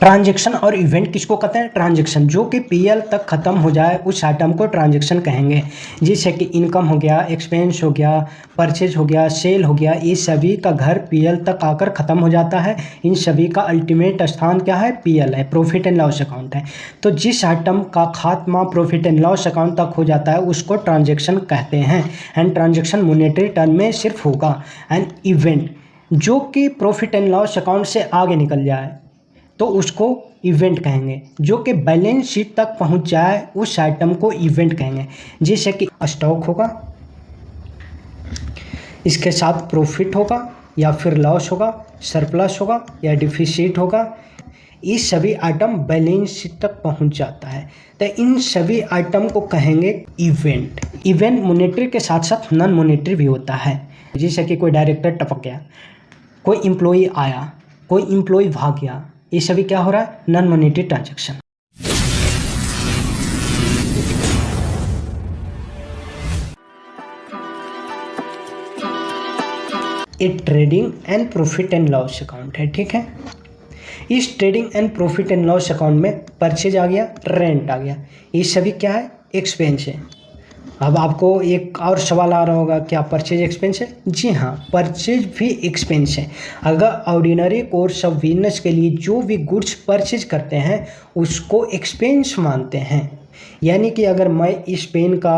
Transaction और event किसको कहते हैं? ट्रांजैक्शन जो कि पीएल तक खत्म हो जाए उस आइटम को ट्रांजैक्शन कहेंगे। जैसे कि इनकम हो गया, एक्सपेंस हो गया, परचेज हो गया, सेल हो गया, ये सभी का घर पीएल तक आकर ख़त्म हो जाता है। इन सभी का अल्टीमेट स्थान क्या है? पीएल है, प्रॉफिट एंड लॉस अकाउंट है। तो जिस आइटम का खात्मा प्रॉफिट एंड लॉस अकाउंट तक हो जाता है उसको ट्रांजैक्शन कहते हैं। एंड ट्रांजैक्शन मॉनेटरी टर्म में सिर्फ होगा। एंड इवेंट जो कि प्रॉफिट एंड लॉस अकाउंट से आगे निकल जाए तो उसको इवेंट कहेंगे। जो कि बैलेंस शीट तक पहुंच जाए उस आइटम को इवेंट कहेंगे। जैसे कि स्टॉक होगा, इसके साथ प्रॉफिट होगा या फिर लॉस होगा, सरप्लस होगा या डिफिसिट होगा, ये सभी आइटम बैलेंस शीट तक पहुंच जाता है तो इन सभी आइटम को कहेंगे इवेंट। इवेंट मॉनेटरी के साथ साथ नॉन मॉनेटरी भी होता है। जैसे कि कोई डायरेक्टर टपक गया, कोई एम्प्लॉई आया, कोई एम्प्लॉई भाग गया, ये सभी क्या हो रहा है? Non monetary transaction. ये trading and profit and loss account है, ठीक है। इस trading and profit and loss account में परचेज आ गया, रेंट आ गया, ये सभी क्या है? एक्सपेंस है। अब आपको एक और सवाल आ रहा होगा, क्या परचेज एक्सपेंस है? जी हाँ, परचेज भी एक्सपेंस है। अगर ऑर्डिनरी कोर्स ऑफ बिजनेस के लिए जो भी गुड्स परचेज करते हैं उसको एक्सपेंस मानते हैं। यानी कि अगर मैं इस पेन का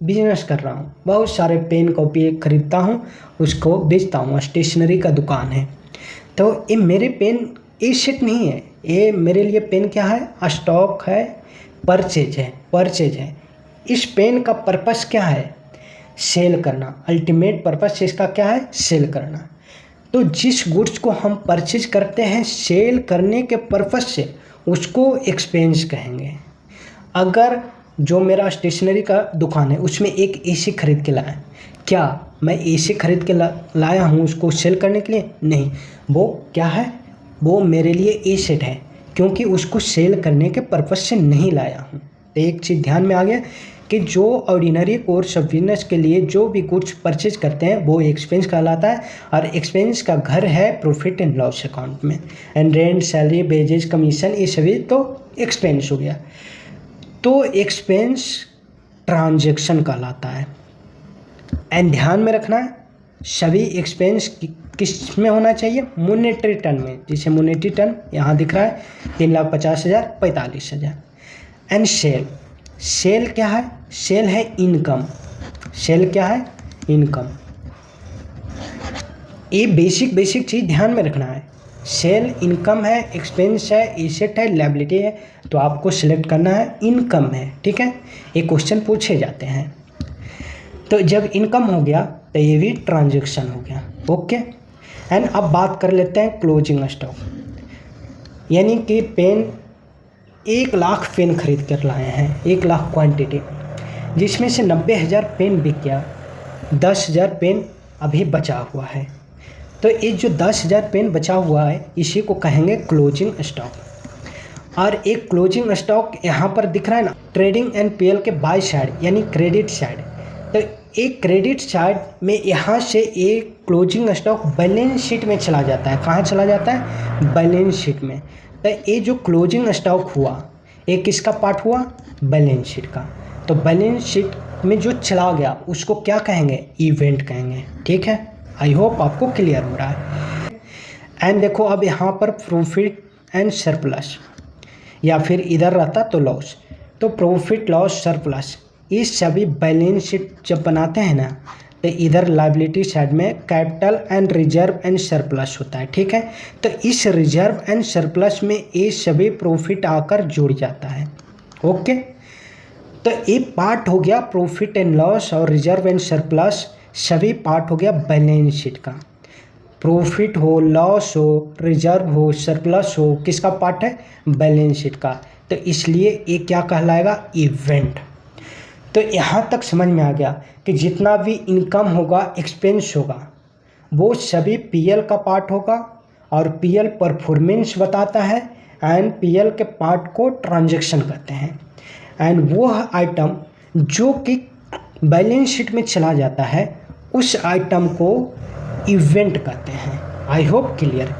बिजनेस कर रहा हूँ, बहुत सारे पेन कॉपी खरीदता हूँ, उसको बेचता हूँ, स्टेशनरी का दुकान है, तो ये मेरे पेन एसेट नहीं है, ये मेरे लिए पेन क्या है? स्टॉक है, परचेज है। इस पेन का पर्पस क्या है? सेल करना। अल्टीमेट पर्पस इसका क्या है? सेल करना। तो जिस गुड्स को हम परचेज करते हैं सेल करने के पर्पस से उसको एक्सपेंस कहेंगे। अगर जो मेरा स्टेशनरी का दुकान है उसमें एक एसी खरीद के लाया, क्या मैं एसी खरीद के लाया हूँ उसको सेल करने के लिए? नहीं, वो क्या है? वो मेरे लिए एसेट है क्योंकि उसको सेल करने के पर्पस से नहीं लाया हूँ। तो एक चीज़ ध्यान में आ गया कि जो ऑर्डिनरी कोर्स ऑफ बिजनेस के लिए जो भी गुड्स परचेज करते हैं वो एक्सपेंस कहलाता है और एक्सपेंस का घर है प्रॉफिट एंड लॉस अकाउंट में। And rent, salary, wages, commission, ये सभी तो एक्सपेंस हो गया। तो एक्सपेंस ट्रांजैक्शन कहलाता है। एंड ध्यान में रखना है सभी एक्सपेंस किस में होना चाहिए? मॉनेटरी टर्म में। जैसे मॉनेटरी टर्म यहाँ दिख रहा है 3,50,000, 45,000। एंड सेल क्या है? सेल है इनकम। सेल क्या है? इनकम। ये बेसिक चीज़ ध्यान में रखना है। सेल इनकम है, एक्सपेंस है, एसेट है, लायबिलिटी है, तो आपको सिलेक्ट करना है इनकम है, ठीक है। ये क्वेश्चन पूछे जाते हैं। तो जब इनकम हो गया तो ये भी ट्रांजैक्शन हो गया, ओके। एंड अब बात कर लेते हैं क्लोजिंग स्टॉक। यानी कि पेन 1,00,000 पेन खरीद कर लाए हैं, 1,00,000 क्वांटिटी, जिसमें से 90,000 पेन बिक गया, 10,000 पेन अभी बचा हुआ है। तो ये जो 10,000 पेन बचा हुआ है इसी को कहेंगे क्लोजिंग स्टॉक। और एक क्लोजिंग स्टॉक यहाँ पर दिख रहा है ना, ट्रेडिंग एंड पीएल के बाय साइड यानी क्रेडिट साइड। तो एक क्रेडिट साइड में यहाँ से एक क्लोजिंग स्टॉक बैलेंस शीट में चला जाता है। कहाँ चला जाता है? बैलेंस शीट में। तो ये जो क्लोजिंग स्टॉक हुआ ये किसका पार्ट हुआ? बैलेंस शीट का। तो बैलेंस शीट में जो चला गया उसको क्या कहेंगे? इवेंट कहेंगे, ठीक है। आई होप आपको क्लियर हो रहा है। एंड देखो अब यहाँ पर प्रॉफिट एंड सरप्लस, या फिर इधर रहता तो लॉस, तो प्रॉफिट, लॉस, सरप्लस, ये सभी बैलेंस शीट जब बनाते हैं ना तो इधर लायबिलिटी साइड में capital and reserve and surplus होता है, ठीक है। तो इस रिजर्व एंड सरप्लस में ये सभी प्रॉफिट आकर जुड़ जाता है, ओके। तो ये पार्ट हो गया प्रॉफिट एंड लॉस और रिजर्व एंड सरप्लस, सभी पार्ट हो गया बैलेंस शीट का। प्रॉफिट हो, लॉस हो, रिजर्व हो, सरप्लस हो, किसका पार्ट है? बैलेंस शीट का। तो इसलिए ये क्या कहलाएगा? इवेंट। तो यहाँ तक समझ में आ गया कि जितना भी इनकम होगा, एक्सपेंस होगा, वो सभी पीएल का पार्ट होगा और पीएल परफॉर्मेंस बताता है एंड पीएल के पार्ट को ट्रांजैक्शन कहते हैं। एंड वो आइटम जो कि बैलेंस शीट में चला जाता है उस आइटम को इवेंट कहते हैं। I hope clear.